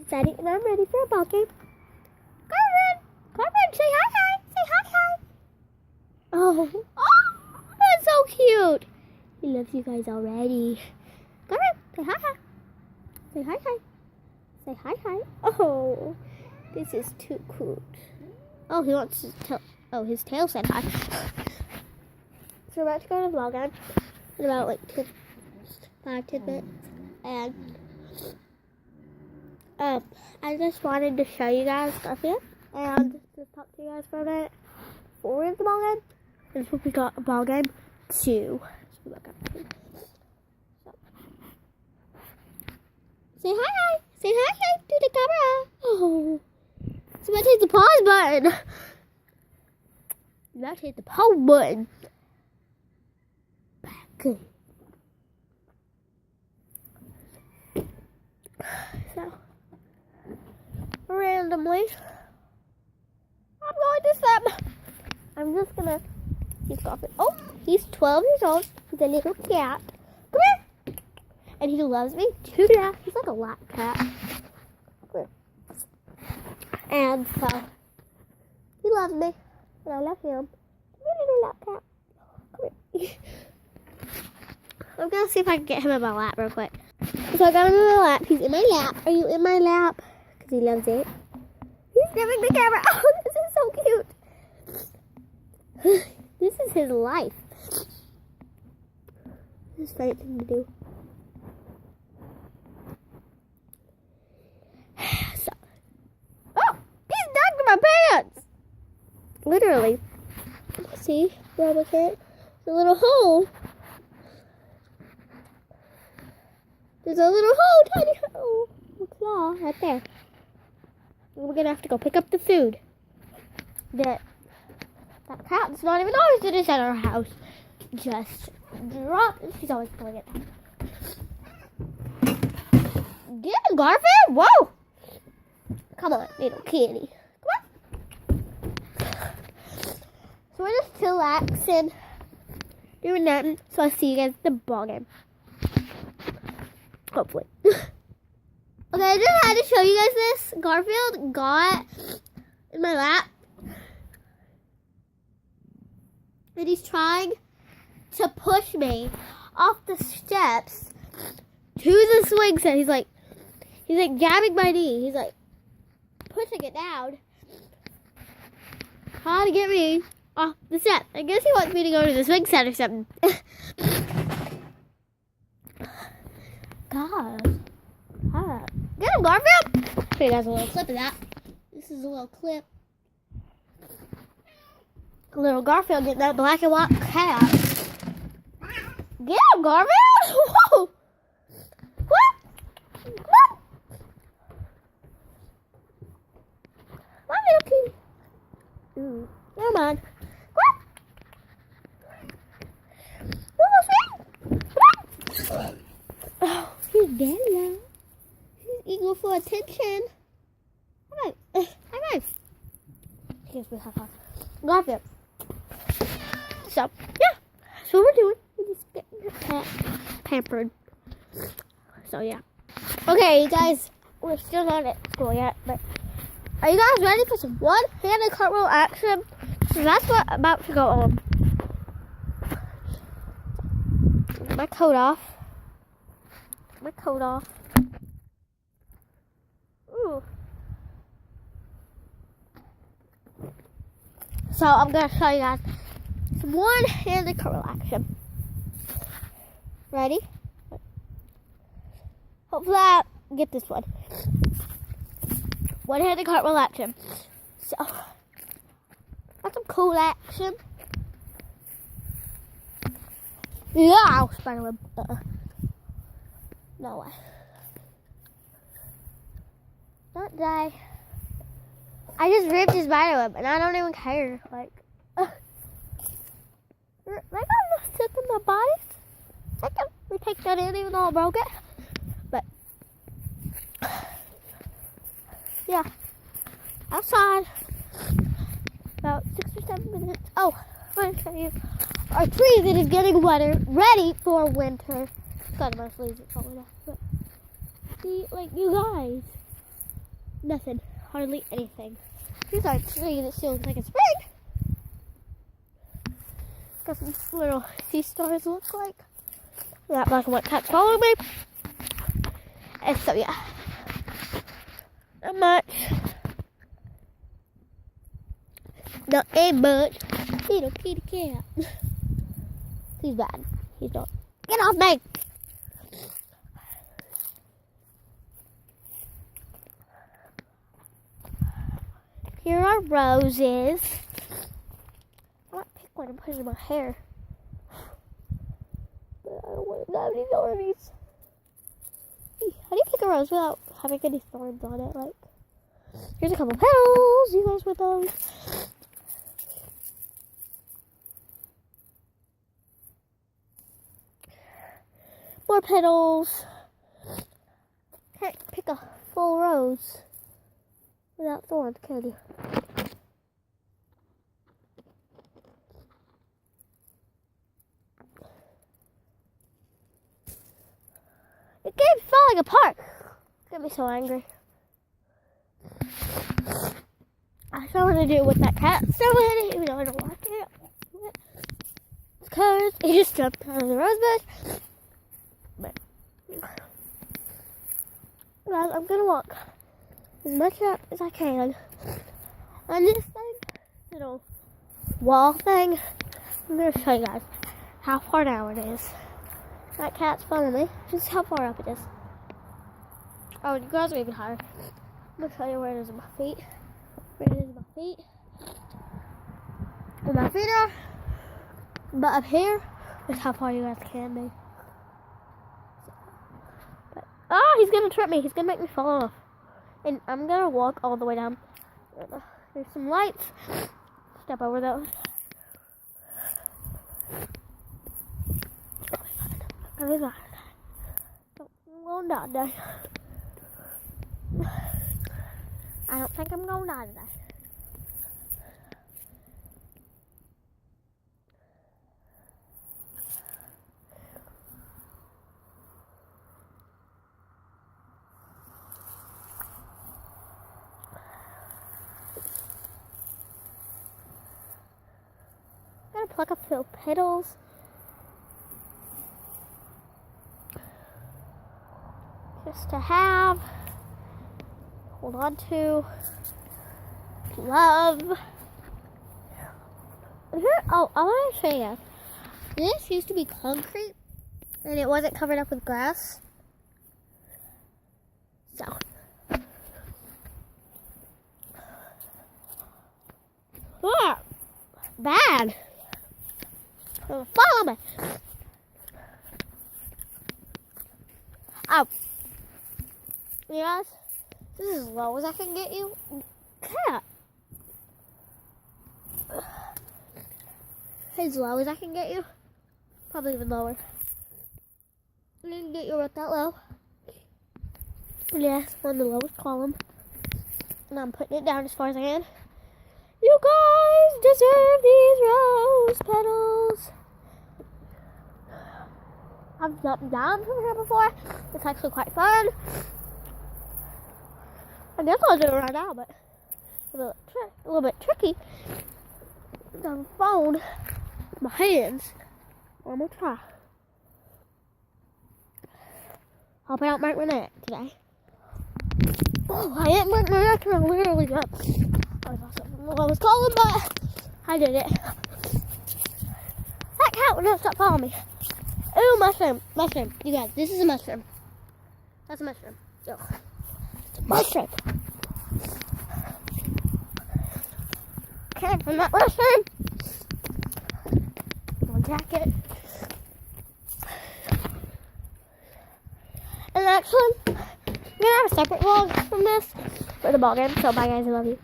Daddy, and I'm ready for a ball game. Carmen, say hi. Say hi. Oh, that's so cute. He loves you guys already. Carmen, say hi. Say hi. Say hi. Oh, this is too cute. Oh, he wants to tell. Oh, his tail said hi. So we're about to go to the ball game in about like 5-10 minutes, and I just wanted to show you guys Garfield and just talk to you guys for a minute before we're in the ball game. This will be a ball game 2. So, say hi. Say hi to the camera. Oh, so I'm about to hit the pause button. I'm about to hit the pause button. Good. So, randomly, I'm going to step. I'm just gonna keep coughing. Oh, he's 12 years old. He's a little cat. Come here. And he loves me too. Yeah, he's like a lap cat. Come here. And so, he loves me. And I love him. Come here, little lap cat. Come here. I'm gonna see if I can get him in my lap real quick. So I got him in my lap. He's in my lap. Are you in my lap? Because he loves it. He's sniffing the camera. Oh, this is so cute. This is his life. This is a favorite thing to do. So, oh, he's stuck in my pants. Literally. See, grab a cat. There's a little hole. There's a little hole, tiny hole. Claw right there. And we're gonna have to go pick up the food that cat's not even always gonna at our house. Just drop it. She's always pulling it. Get it, Garfield! Whoa! Come on, little kitty. Come on. So we're just chillaxing, doing nothing. So I'll see you guys at the ball game. Hopefully. Okay, I just had to show you guys this. Garfield got in my lap. And he's trying to push me off the steps to the swing set. He's like jabbing my knee. He's like pushing it down. Trying to get me off the step. I guess he wants me to go to the swing set or something. God. Get him, Garfield! Okay, there's a little clip of that. This is a little clip. Little Garfield getting that black and white cat. Get him, Garfield! Whoa! What? What? My little kitty. Ooh, never mind. What? What? Oh, he's dead now. He's eager for attention. High five. Excuse me, high five. Garfield. So, yeah. That's what we're doing. We're just getting the cat pampered. So, yeah. Okay, you guys. We're still not at school yet, but are you guys ready for some one-handed cartwheel action? So that's what I'm about to go on. Get my coat off. Ooh. So I'm gonna show you guys some one-handed cartwheel action. Ready? Hopefully I get this one. One-handed cartwheel action. So that's some cool action. Yeah, Spider-Man. No way. Don't die. I just ripped his spiderweb and I don't even care. Like, I got enough sick in my body. I can retake that in even though I broke it. But, yeah. Outside. About 6 or 7 minutes. Oh, I'm going to show you our tree that is getting wetter, ready for winter. Got my sleeves falling off. But see, like, you guys, Nothing. Hardly anything. Here's our tree that still looks like it's spring. Got some little sea stars look like. That black and white cat's following me. And so yeah. Not much. Not a much. Little kitty cat. He's bad. He's not. Get off me! Here are roses. I might pick one and put it in my hair. But I don't want to have any thorns. How do you pick a rose without having any thorns on it? Like, here's a couple petals. You guys with those? More petals. Can't pick a full rose without thorns, can you? The game's falling apart. It's gonna be so angry. I don't want to do it with that cat. So even though I don't like it. Because he just jumped out of the rose bush. But guys, I'm gonna walk as much up as I can on this thing, little wall thing. I'm gonna show you guys how far down it is. That cat's following me. Just how far up it is. Oh, you guys are even higher. I'm gonna show you where it is in my feet. Where it is in my feet. Where my feet are. But up here is how far you guys can be. Oh, he's gonna trip me. He's gonna make me fall off. And I'm gonna walk all the way down. There's some lights. Step over those. Oh my god. I'm gonna die today. I don't think I'm gonna die today. Pluck up the petals. Just to have, hold on to, love. Here, oh, I want to show you. This used to be concrete, and it wasn't covered up with grass. So. Ah, bad. Follow me. Oh. Yes. This is as low as I can get you. Cat. As low as I can get you. Probably even lower. I didn't get you right that low. Yes, on the lowest column. And I'm putting it down as far as I can. You guys deserve these rose petals. I've jumped down from here before. It's actually quite fun. I guess I'll do it right now, but it's a little bit tricky. It's on the phone with my hands. I'm gonna try. Hope I don't break my neck today. Oh, I didn't break my neck and I literally jumped. I don't know what I was calling, but I did it. That cat will not stop following me. Ooh, mushroom. Mushroom. You guys, this is a mushroom. That's a mushroom. Oh, it's a mushroom. Okay, from that mushroom. My jacket. And actually, I'm going to have a separate vlog from this for the ball game. So, bye guys, I love you.